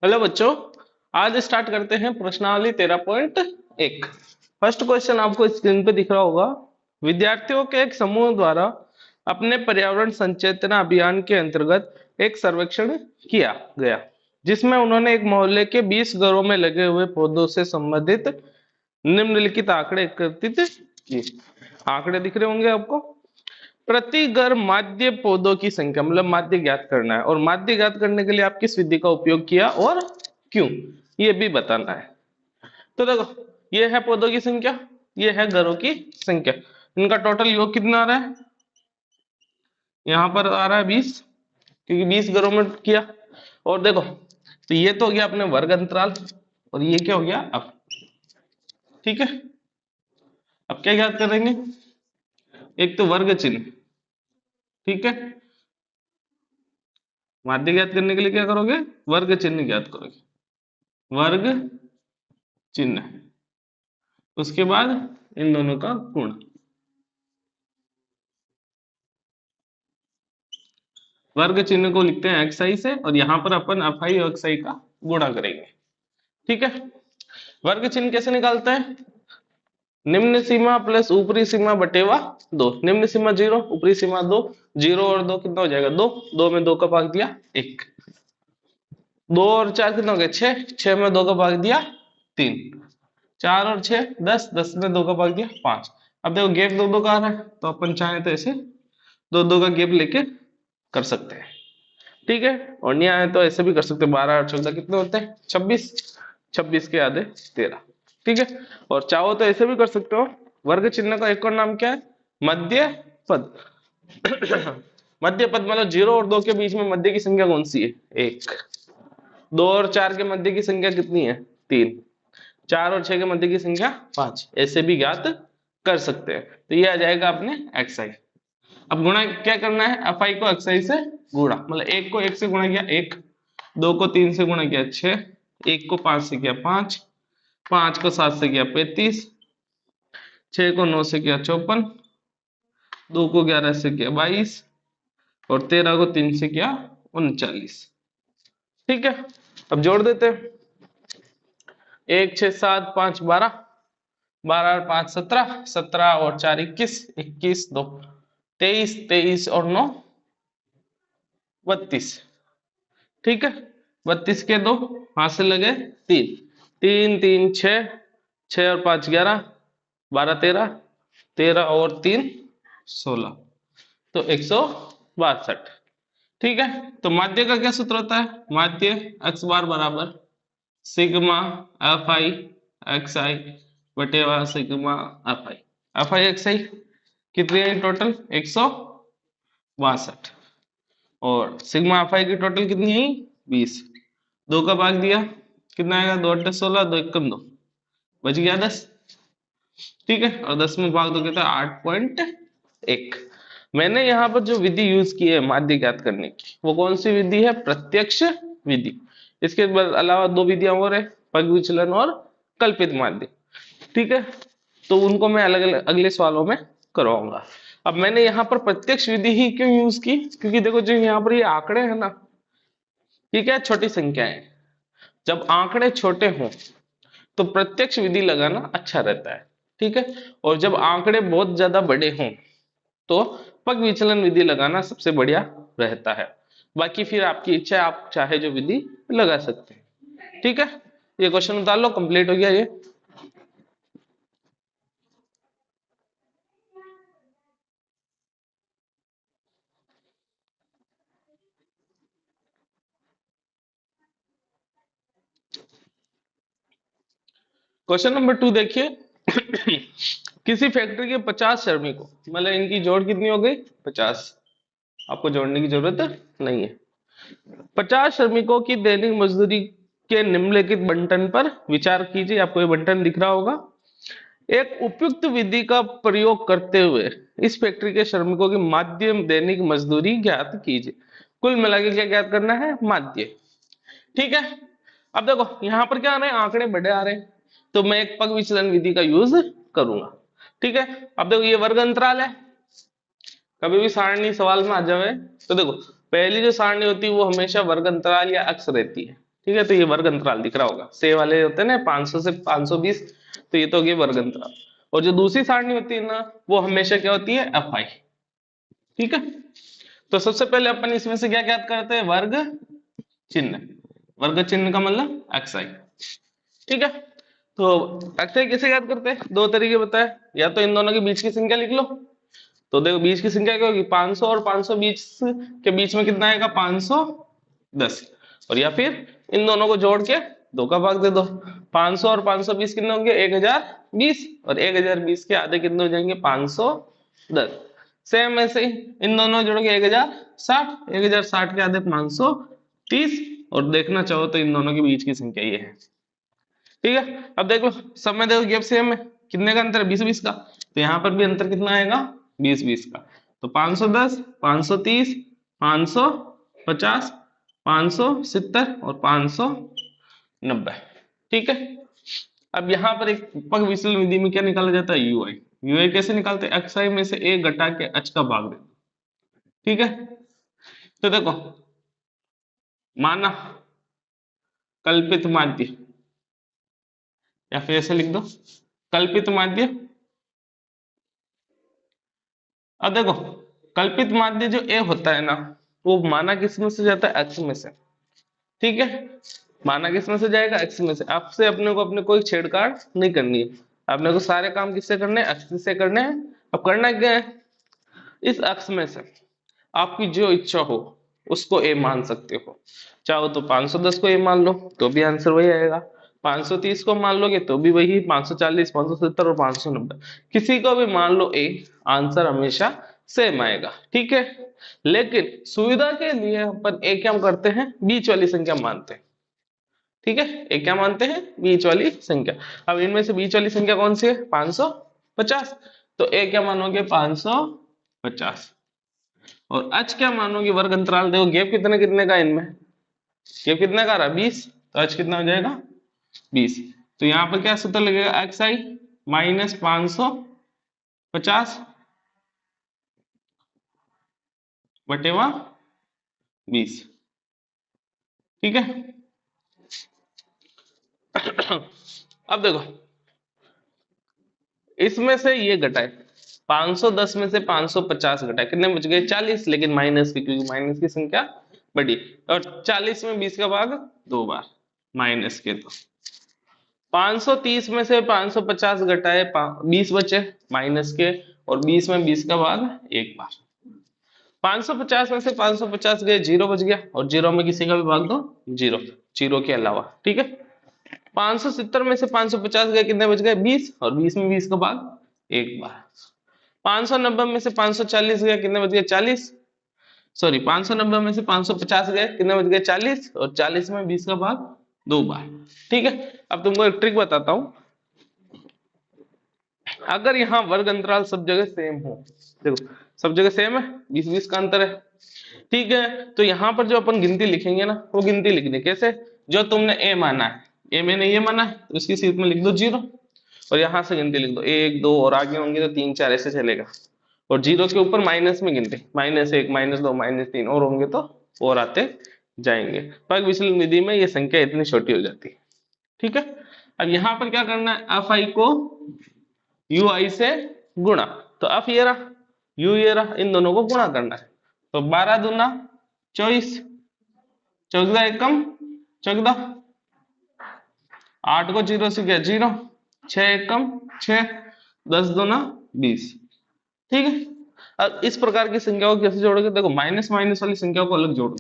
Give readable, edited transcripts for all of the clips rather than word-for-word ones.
Hello बच्चों, आज start करते हैं प्रश्नावली 13.1। फर्स्ट क्वेश्चन आपको स्क्रीन पे दिख रहा होगा। विद्यार्थियों के एक समूह द्वारा अपने पर्यावरण संचेतना अभियान के अंतर्गत एक सर्वेक्षण किया गया, जिसमें उन्होंने एक मोहल्ले के 20 घरों में लगे हुए पौधों से संबंधित निम्नलिखित आंकड़े एकत्रित किए। आंकड़े दिख रहे होंगे आपको। प्रति घर माध्य पौधों की संख्या, मतलब माध्य ज्ञात करना है, और माध्य ज्ञात करने के लिए आप किस विधि का उपयोग किया और क्यों, ये भी बताना है। तो देखो, ये है पौधों की संख्या, ये है घरों की संख्या। इनका टोटल योग कितना आ रहा है? यहाँ पर आ रहा है 20, क्योंकि 20 घरों में किया। और देखो, तो ये तो हो गया अपने वर्ग अंतराल, और ये क्या हो गया अब। ठीक है, अब क्या ज्ञात करेंगे? एक तो वर्ग चिन्ह। ठीक है, माध्य ज्ञात करने के लिए क्या करोगे? वर्ग चिन्ह ज्ञात करोगे, वर्ग चिन्ह। उसके बाद इन दोनों का गुण। वर्ग चिन्ह को लिखते हैं xi से, और यहां पर अपन fi और xi का गुणा करेंगे। ठीक है, वर्ग चिन्ह कैसे निकालते हैं? निम्न सीमा प्लस ऊपरी सीमा बटेवा 2। निम्न सीमा 0, ऊपरी सीमा 2। 0 और 2 कितना हो जाएगा? 2। 2 में 2 का भाग दिया 1। 2 और 4 कितना हो गया? 6। 6 में 2 का भाग दिया 3। 4 और 6 10। 10 में 2 का भाग दिया 5। अब देखो, गैप 2 2 का आ रहा है, तो अपन चाहें तो ऐसे 2 2 का गैप लेके कर सकते हैं। ठीक है, और नहीं आए तो ऐसे भी कर सकते हैं। 12 और 14 कितने होते हैं? 26। 26 के आधे 13। ठीक है, और चाहो तो ऐसे भी कर सकते हो। वर्ग चिन्ह का एक और नाम क्या है? मध्य पद। मध्य पद मतलब 0 और 2 के बीच में मध्य की संख्या कौन सी है? 1। 2 और 4 के मध्य की संख्या कितनी है? 3। 4 और 6 के मध्य की संख्या 5। ऐसे भी ज्ञात कर सकते हैं। तो ये आ जाएगा अपने xi। अब गुणा क्या करना है? fi को xi से गुणा, मतलब 1 को 1 से गुणा किया 1, 2 को 3 से गुणा किया 6, 1 को 5 से किया 5, 5 को 7 से किया 35, 6 को 9 से किया 54, 2 को 11 से किया 22, और 13 को 3 से किया 39। ठीक है, अब जोड़ देते हैं। 1 6 7 5 12, 12 और 5 17, 17 और 4 21, 21 2 23, 23 और 9 32। ठीक है, 32 के 2 हाथ से लगे 3, 3 3 6, 6 और 5 11, 12 13, 13 और 3 16, तो 162। ठीक है, तो माध्य का क्या सूत्र होता है? माध्य x बार बराबर sigma F I X I बटेवा sigma F I. F I X I कितनी है टोटल? 162। और सिग्मा एफ आई की टोटल कितनी है? 20। 2 का भाग दिया कितना आएगा? 2 8 16, 2 1 2, बच गया 10। ठीक है, और 10 में भाग दो कितना? 8.1। मैंने यहाँ पर जो विधि यूज की है माध्य ज्ञात करने की, वो कौन सी विधि है? प्रत्यक्ष विधि। इसके अलावा 2 विधियां और है, पग विचलन और कल्पित माध्य। ठीक है, तो उनको मैं अलग अलग अगले सवालों में करवाऊंगा। अब मैंने यहाँ पर प्रत्यक्ष विधि ही क्यों यूज की? क्योंकि देखो, जो यहाँ पर ये आंकड़े हैं ना, ये क्या है? छोटी संख्याएं। जब आंकड़े छोटे हों तो प्रत्यक्ष विधि लगाना अच्छा रहता है। ठीक है, और जब आंकड़े बहुत ज्यादा बड़े हों तो पग विचलन विधि लगाना सबसे बढ़िया रहता है। बाकी फिर आपकी इच्छा है, आप चाहे जो विधि लगा सकते हैं। ठीक है, ये क्वेश्चन उतार लो, कंप्लीट हो गया ये। क्वेश्चन नंबर 2 देखिए। किसी फैक्ट्री के 50 श्रमिकों, मतलब इनकी जोड़ कितनी हो गई? 50। आपको जोड़ने की जरूरत नहीं है। 50 श्रमिकों की दैनिक मजदूरी के निम्नलिखित बंटन पर विचार कीजिए। आपको ये बंटन दिख रहा होगा। एक उपयुक्त विधि का प्रयोग करते हुए इस फैक्ट्री के श्रमिकों की माध्यम दैनिक मजदूरी ज्ञात कीजिए। कुल मिला के क्या ज्ञात करना है? माध्य। ठीक है, अब देखो यहां पर क्या आ रहे हैं? आंकड़े बड़े आ रहे हैं, तो मैं एक पग विचलन विधि का यूज करूंगा। ठीक है, अब देखो ये वर्ग अंतराल है। कभी भी सारणी सवाल में आ जाए तो देखो, पहली जो सारणी होती है वो हमेशा वर्ग अंतराल या अक्ष रहती है। ठीक है, तो ये वर्ग अंतराल दिख रहा होगा, से वाले होते हैं ना 500 से 520, तो ये तो हो गया वर्ग अंतराल। और जो दूसरी सारणी होती है ना, वो हमेशा क्या होती है, एफ आई। ठीक है, तो सबसे पहले अपन इसमें से क्या ज्ञात करते हैं, वर्ग चिन्ह। वर्ग चिन्ह का मतलब एक्स आई। ठीक है, तो एक्स आई कैसे ज्ञात करते हैं, दो तरीके बताए, या तो इन दोनों के बीच की संख्या लिख लो। तो देखो बीच की संख्या क्या होगी, 500 और 520 के बीच में कितना आएगा, 510। और या फिर इन दोनों को जोड़ के 2 का भाग दे दो। 500 और 520 कितने होंगे, 1020, और 1020 के आधे कितने हो जाएंगे, 510। सेम ऐसे ही इन दोनों जोड़ के 1060, 1060 के आधे 530, और देखना चाहो तो इन दोनों के बीच की संख्या ये है। ठीक है, अब देख लो सब में देखो गैप सेम है, कितने का अंतर है, 20-20 का, तो यहाँ पर भी अंतर कितना आएगा, 20-20 का। तो 510, 530, 550, 570 और 590। ठीक है, अब यहाँ पर एक पग विचलन विधि में क्या निकाला जाता है, यूआई। यूआई कैसे निकालते हैं, एक्स आई में से ए घटा के एच का भाग दे। ठीक है, तो देखो माना कल्पित माध्य, या फिर ऐसे लिख दो कल्पित माध्य। अब देखो कल्पित माध्य जो ए होता है ना, वो माना किस में से जाता है, एक्स में से। ठीक है, माना किस में से जाएगा, एक्स में से। आपसे अपने को अपने कोई छेड़छाड़ नहीं करनी है, अपने को सारे काम किससे करने हैं, एक्स से करने हैं। अब करना क्या है, इस एक्स में से आपकी जो इच्छा हो उसको ए मान सकते हो। चाहो तो 510 को ए मान लो तो भी आंसर वही आएगा, 530 को मान लोगे तो भी वही, 540, 570 और 590, किसी को भी मान लो ए, आंसर हमेशा सेम आएगा। ठीक है, लेकिन सुविधा के लिए अपन ए क्या करते हैं, बीच वाली संख्या मानते हैं। ठीक है, ए क्या मानते हैं, बीच वाली संख्या। अब इनमें से बीच वाली संख्या कौन सी है, 550, तो ए क्या मानोगे, 550। और एच क्या मानोगे, वर्ग अंतराल। देखो गैप कितने कितने का इनमें, गैप कितने का रहा, 20, तो एच कितना हो जाएगा, 20। तो यहाँ पर क्या सूत्र लगेगा, एक्स आई माइनस 550 बटेवा 20। ठीक है, अब देखो इसमें से ये घटाए, 510 में से 550 घटाए, कितने बच गए, 40, लेकिन माइनस की, क्योंकि माइनस की संख्या बड़ी, और 40 में 20 का भाग 2 बार, माइनस के। तो 530 में से 550 घटाए, 20 बचे माइनस के, और 20 में 20 का भाग 1 बार। 550 में से 550 गए, 0 बच गया, और 0 में किसी का भी भाग दो, 0, 0 के अलावा। ठीक है, 570 में से 550 गए, कितने बच गए, 20, और 20 में 20 का भाग 1 बार। 590 में से 540 गए, कितने बच गए, 40, सॉरी 590 में से 550 गए, कितने बच गए, 40, और 40 में 20 का भाग 2 बार। ठीक है, अब तुमको एक ट्रिक बताता हूं, अगर यहाँ वर्ग अंतराल सब जगह सेम हो, देखो सब जगह सेम है, 20-20 का अंतर है। ठीक है, तो यहाँ पर जो अपन गिनती लिखेंगे ना, वो गिनती लिखनी कैसे, जो तुमने ए माना है, ए मैंने ये माना है, तो इसकी सीट में लिख दो 0, और यहाँ से गिनती लिख दो 1 2, और आगे होंगे तो 3 4 ऐसे चलेगा। और 0 के ऊपर माइनस में गिनते, -1 -2 -3, और होंगे तो और आते जाएंगे। पग विचलन विधि में ये संख्या इतनी छोटी हो जाती है। ठीक है, अब यहाँ पर क्या करना है, एफ आई को यू आई से गुणा, तो एफ ये रहा, यू ये रहा, इन दोनों को गुणा करना है। तो 12 दूना 24, 14 एकम 14, 8 को 0 से गया 0, 6 एकम 6, 10 दूना 20। ठीक है, अब इस प्रकार की संख्याओं को कैसे जोड़ोगे, देखो माइनस माइनस वाली संख्याओं को अलग जोड़ दो,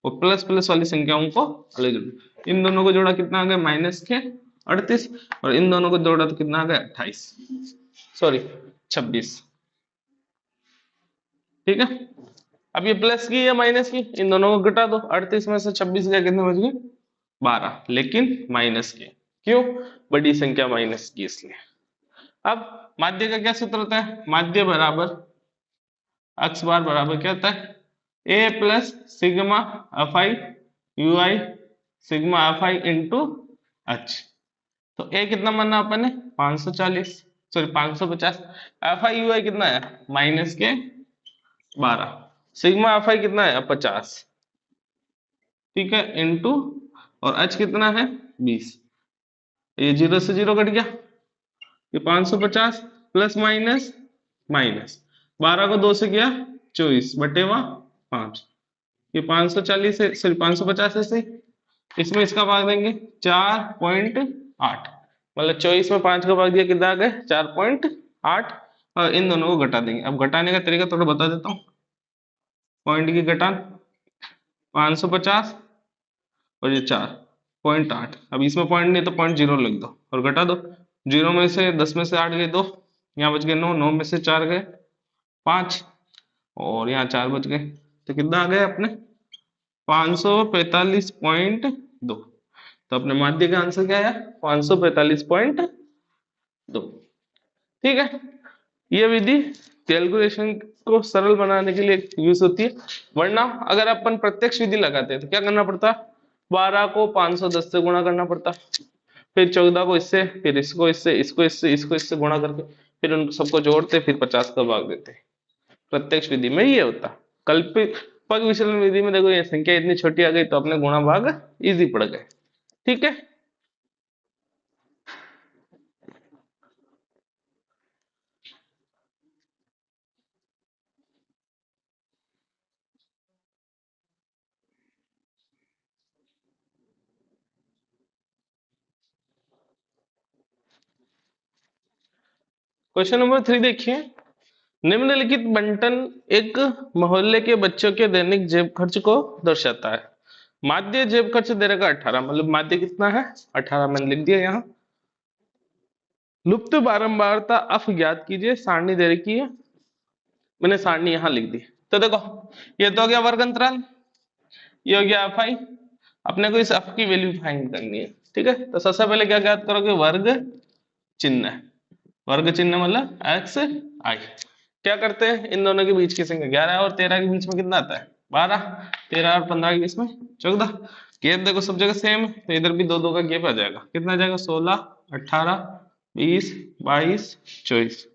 और प्लस प्लस वाली संख्याओं को अलग जोड़ो। इन दोनों को जोड़ा कितना आ गया, माइनस के 38, और इन दोनों को जोड़ा तो कितना आ गया, 28, सॉरी 26। ठीक है, अब ये प्लस की या माइनस की, इन दोनों को घटा दो, 38 में से 26 गया, कितने बच गए, 12, लेकिन माइनस के, क्यों, बड़ी संख्या माइनस की इसलिए। अब माध्य का क्या सूत्र होता है, माध्य बराबर एक्स बार बराबर क्या होता है, A plus sigma F I U I sigma F I into H. तो ए कितना माना अपन ने, 540, sorry 550, F I U I कितना है, माइनस के 12, सिग्मा एफ आई कितना है, 50। ठीक है, इंटू और h कितना है 20। ये 0 से 0 कट गया, ये 550 प्लस माइनस माइनस 12 को 2 से किया 24 बटेवा 5, ये 540 है, सॉरी 550 है से इसमें इसका भाग देंगे 4.8, मतलब 24 में 5 का भाग दिया कितना आ गए 4.8, और इन दोनों को घटा देंगे। अब घटाने का तरीका थोड़ा बता देता हूँ। पॉइंट की घटान 550 और ये 4.8, अब इसमें पॉइंट नहीं तो 0.0 लिख दो और घटा दो। 0 में से 10 में से 8 गए 2, यहाँ बच गए 9, 9 में से 4 गए 5, और यहाँ 4 बच गए, तो कितना आ गया अपने 545.2। तो अपने माध्य का आंसर क्या है 545.2। ठीक है, ये विधि कैलकुलेशन को सरल बनाने के लिए यूज होती है। वरना अगर अपन प्रत्यक्ष विधि लगाते हैं तो क्या करना पड़ता, 12 को 510 से गुणा करना पड़ता, फिर 14 को इससे, फिर इसको इससे, इसको इससे, इसको इससे गुणा करके फिर उन सबको जोड़ते, फिर 50 का भाग देते। प्रत्यक्ष विधि में ये होता। कल्पित पग विचलन विधि में देखो ये संख्या इतनी छोटी आ गई तो अपने गुणा भाग इजी पड़ गए। ठीक है, क्वेश्चन नंबर 3 देखिए। निम्नलिखित बंटन एक मोहल्ले के बच्चों के दैनिक जेब खर्च को दर्शाता है। माध्य जेब खर्च दे रखा 18, मतलब माध्य कितना है 18, मैंने लिख दिया यहाँ। लुप्त बारंबारता अफ ज्ञात कीजिए, सारणी दे रखी है, मैंने सारणी यहाँ लिख दी। तो देखो ये तो हो गया वर्ग अंतराल, ये हो गया एफ आई, अपने को इस एफ की वैल्यू फाइंड करनी है। ठीक है, तो सबसे पहले क्या ज्ञात करोगे, वर्ग चिन्ह। वर्ग चिन्ह मतलब एक्स आई। क्या करते हैं, इन दोनों के बीच की संख्या 11 और 13 के बीच में कितना आता है 12, 13 और 15 के बीच में 14। गैप देखो सब जगह सेम है, तो इधर भी दो दो का गैप आ जाएगा, कितना आ जाएगा 16, 18, 20, 22, 24।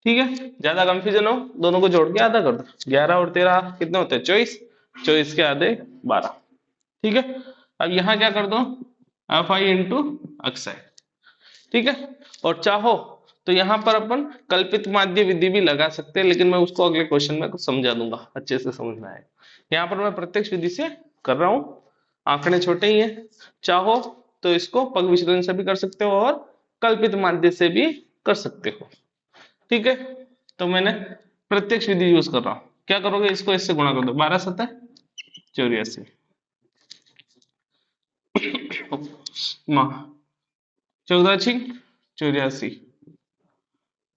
ठीक है, ज्यादा कंफ्यूजन हो दोनों को जोड़ के आधा कर दो, 11 और 13 कितने होते हैं 24, 24 के आधे 12। ठीक है, अब यहाँ क्या कर दो एफ आई इंटू अक्साई। ठीक है, और चाहो तो यहाँ पर अपन कल्पित माध्य विधि भी लगा सकते हैं, लेकिन मैं उसको अगले क्वेश्चन में कुछ समझा दूंगा, अच्छे से समझना है। यहाँ पर मैं प्रत्यक्ष विधि से कर रहा हूँ, आंकड़े छोटे ही हैं। चाहो तो इसको पग विचलन से भी कर सकते हो और कल्पित माध्य से भी कर सकते हो। ठीक है, तो मैंने प्रत्यक्ष विधि यूज कर रहा हूँ। क्या करोगे, इसको इससे गुणा कर दो, 12 7 84, 14 84,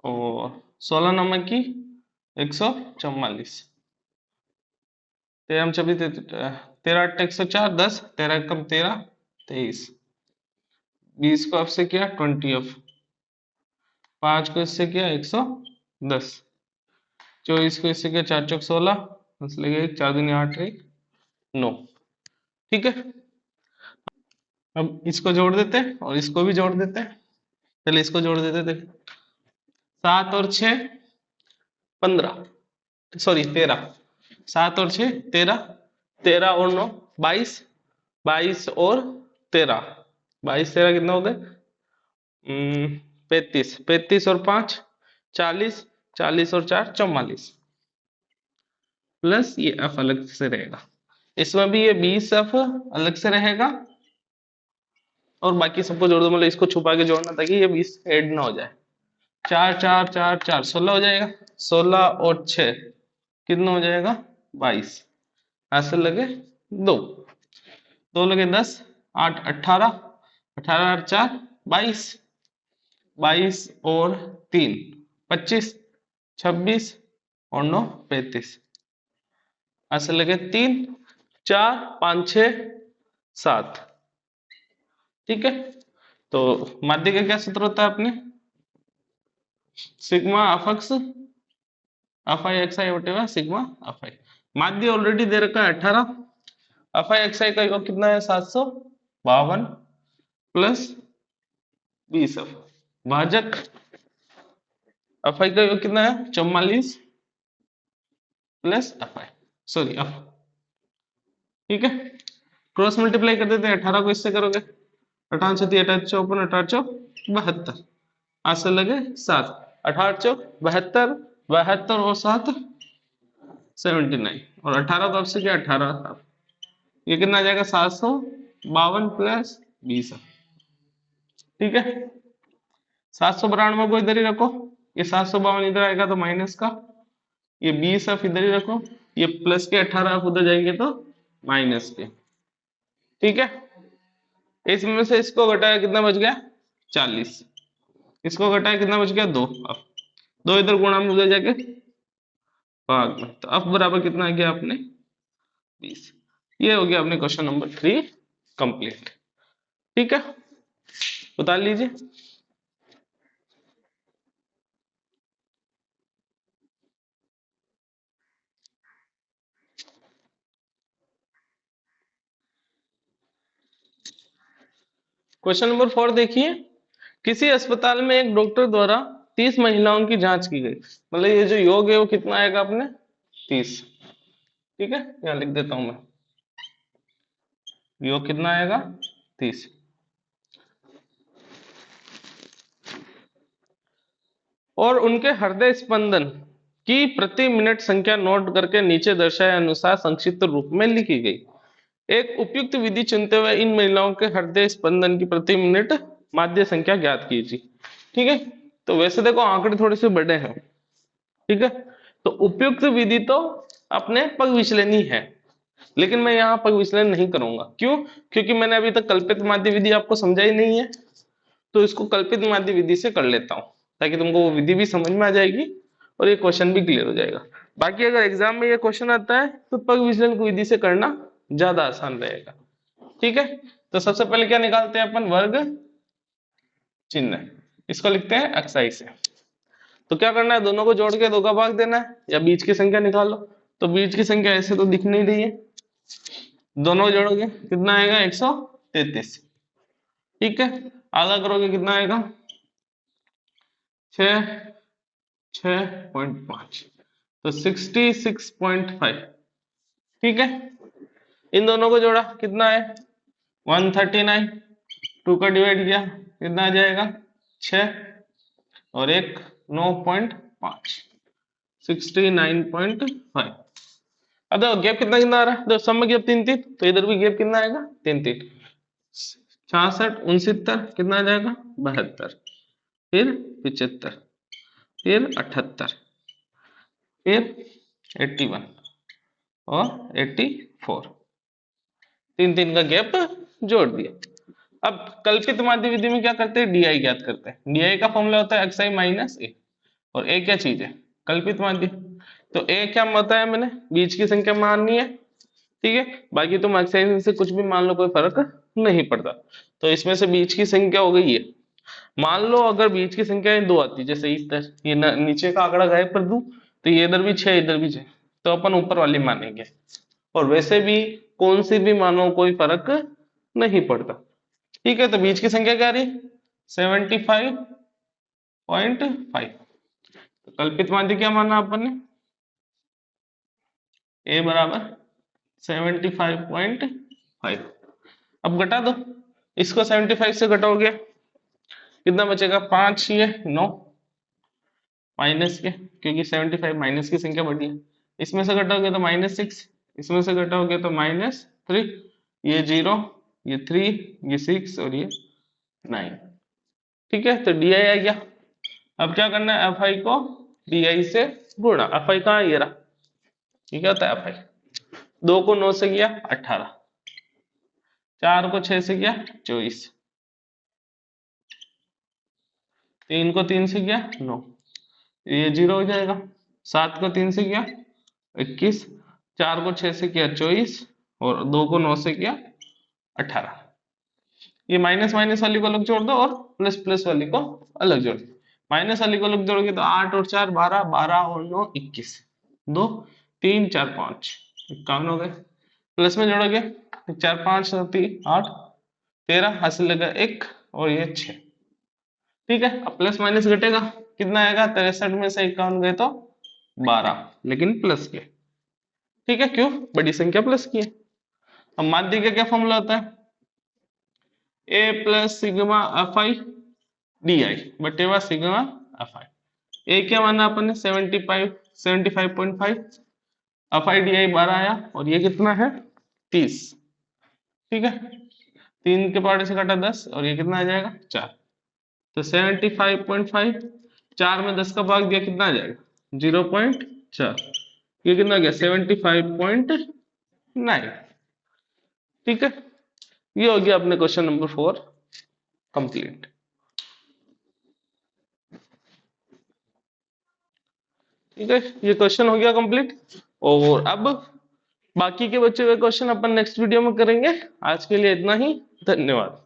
और 16 नंबर की 144, 13 26 13 8 104, 10 13 कम 13 23, 20 को आपसे किया 20 ऑफ, 5 को इससे किया 110, 24 को इससे किया 4 चौक 16, लगे 4 दूनी 8 1 9। ठीक है, अब इसको जोड़ देते हैं और इसको भी जोड़ देते हैं। पहले इसको जोड़ देते थे, 7 और 6 15, सॉरी 13, 7 और 6 13, 13 और 9 22, 22 और 13, 22 13 कितना हो गए 35, 35 और 5 40, 40 और 4 44, प्लस ये एफ अलग से रहेगा, इसमें भी ये 20 एफ अलग से रहेगा, और बाकी सबको जोड़ दो, मतलब इसको छुपा के जोड़ना ताकि ये 20 ऐड ना हो जाए। 4 4 4 4 16 हो जाएगा, 16 और 6 कितना हो जाएगा 22, ऐसे लगे 2, 2 लगे 10, 8 18, 18 और 4 22, 22 और 3 25, 26 और 9 35, ऐसे लगे 3 4 5 6 7। ठीक है, तो माध्य का क्या सूत्र होता है अपने, सिग्मा अफक्स एफ आई एक्स आई वटेवा सिग्मा एफ आई। माध्य ऑलरेडी दे रखा है 18, एफ आई एक्स आई का योग कितना है 752 प्लस 20 एफ, भाजक एफ आई का योग कितना है 44 plus F I, sorry F. ठीक है, क्रॉस मल्टीप्लाई कर देते हैं, 18 को इससे करोगे, 18 छत्ती 18 54 18 चौक 72, आज से लगे 7, 18 चौक 72, 72 और 7 79, और 18 कब से किया 18, ये कितना आ जाएगा 752 प्लस 20, ठीक है। 792 को इधर ही रखो, ये 752 इधर आएगा तो माइनस का, ये 20 आप इधर ही रखो, ये प्लस के 18 आप उधर जाएंगे तो माइनस के, ठीक है। इसमें से इसको घटाया कितना बच गया 40, इसको घटाया कितना बच गया 2, अब 2 इधर गुणा में उधर जाके भाग में, तो अब बराबर कितना आ गया आपने 20। ये हो गया अपने क्वेश्चन नंबर 3 कंप्लीट, ठीक है। उतार लीजिए। क्वेश्चन नंबर 4 देखिए, किसी अस्पताल में एक डॉक्टर द्वारा 30 महिलाओं की जांच की गई, मतलब ये जो योग है वो कितना आएगा अपने 30, ठीक है, यहाँ लिख देता हूं मैं, योग कितना आएगा 30। और उनके हृदय स्पंदन की प्रति मिनट संख्या नोट करके नीचे दर्शाए अनुसार संक्षिप्त रूप में लिखी गई। एक उपयुक्त विधि चुनते हुए इन महिलाओं के हृदय स्पंदन की प्रति मिनट माध्य संख्या ज्ञात कीजिए, ठीक है। तो वैसे देखो आंकड़े थोड़े से बड़े हैं, ठीक है, तो उपयुक्त विधि तो अपने पग विचलन ही है, लेकिन मैं यहाँ पग विचलन नहीं करूंगा, क्यों, क्योंकि मैंने अभी तक कल्पित माध्य विधि आपको समझाई नहीं है, तो इसको कल्पित माध्य विधि से कर लेता हूं, ताकि तुमको वो विधि भी समझ में आ जाएगी और ये क्वेश्चन भी क्लियर हो जाएगा। बाकी अगर एग्जाम में ये क्वेश्चन आता है तो पग विचलन की विधि से करना ज्यादा आसान रहेगा, ठीक है। तो सबसे पहले क्या निकालते हैं अपन, वर्ग चिन्ह, इसको लिखते हैं xi से। तो क्या करना है, दोनों को जोड़ के 2 का भाग देना है, या बीच की संख्या निकालो, तो बीच की संख्या ऐसे तो दिख नहीं रही है, दोनों जोड़ोगे कितना आएगा 133, ठीक है। आधा करोगे कितना आएगा 6.5, तो 66.5, ठीक है। इन दोनों को जोड़ा कितना है 139, 2 का डिवाइड किया कितना आ जाएगा 6, और एक 9.5, 69.5। अब देखो गैप कितना कितना आ रहा है, सब में गैप 3 3, तो इधर भी गैप कितना आएगा 3 3, 66 69 कितना आ जाएगा 72, फिर 75, फिर 78, फिर 81 और 84, 3 3 का गैप जोड़ दिया। अब कल्पित माध्य विधि में क्या करते हैं, डीआई ज्ञात करते हैं, डीआई का फॉर्मूला होता है xi माइनस ए, और ए क्या चीज है कल्पित माध्य, तो ए क्या बताया मैंने, बीच की संख्या माननी है, ठीक है, बाकी तुम xi से कुछ भी मान लो कोई फर्क नहीं पड़ता। तो इसमें से बीच की संख्या हो गई है, मान लो अगर बीच की संख्या 2 आती, जैसे इस तरह ये नीचे का आंकड़ा गायब कर दूं तो ये इधर भी 6 इधर भी 6, तो अपन ऊपर वाली मानेंगे, और वैसे भी कौन सी भी मानो कोई फर्क नहीं पड़ता, ठीक है। तो बीच की संख्या क्या रही 75.5, तो कल्पित माध्य क्या माना अपन ने, a बराबर 75.5। अब घटा दो, इसको 75 से घटाओगे कितना बचेगा 5, ये 9 माइनस के, क्योंकि 75 माइनस की संख्या बढ़ी है, इसमें से घटाओगे तो -6, इसमें से घटाओगे तो -3, ये 0, ये 3, ये 6 और ये 9, ठीक है। तो डी आई आ गया। अब क्या करना है, एफ आई को डी आई से गुणा, एफ आई कहाँ ये रहा, ये क्या होता है एफ आई, 2 को 9 से किया 18, 4 को 6 से किया 24, 3 को 3 से किया 9, ये 0 हो जाएगा, 7 को 3 से किया 21, 4 को 6 से किया 24, और 2 को 9 से किया 18। ये माइनस माइनस वाली को अलग जोड़ दो और प्लस प्लस वाली को अलग जोड़ दो, माइनस वाली को अलग जोड़ोगे तो 8 और 4 12, 12 और 9 21, 2 3 4 5 51 हो गए, प्लस में जोड़ोगे 4 5 3 8 13, हासिल लगा 1 और ये 6, ठीक है। अब प्लस माइनस घटेगा कितना आएगा, 63 में से 51 गए तो 12, लेकिन प्लस के, ठीक है, क्यों बड़ी संख्या प्लस की है। अब माध्य का क्या फॉर्मूला होता है, A plus sigma F I D I बटेवा सिग्मा एफ आई। ए क्या माना अपन ने 75.5, एफ आई डी आई 12 आया, और ये कितना है 30, ठीक है। 3 के पार्ट से काटा 10, और ये कितना आ जाएगा 4, तो 75.5, 4 में 10 का भाग दिया कितना आ जाएगा 0.4, ये कितना गया 75.9, ठीक है। ये हो गया अपने क्वेश्चन नंबर 4 कंप्लीट। ठीक है, ये क्वेश्चन हो गया कंप्लीट, और अब बाकी के बच्चे हुए क्वेश्चन अपन नेक्स्ट वीडियो में करेंगे। आज के लिए इतना ही, धन्यवाद।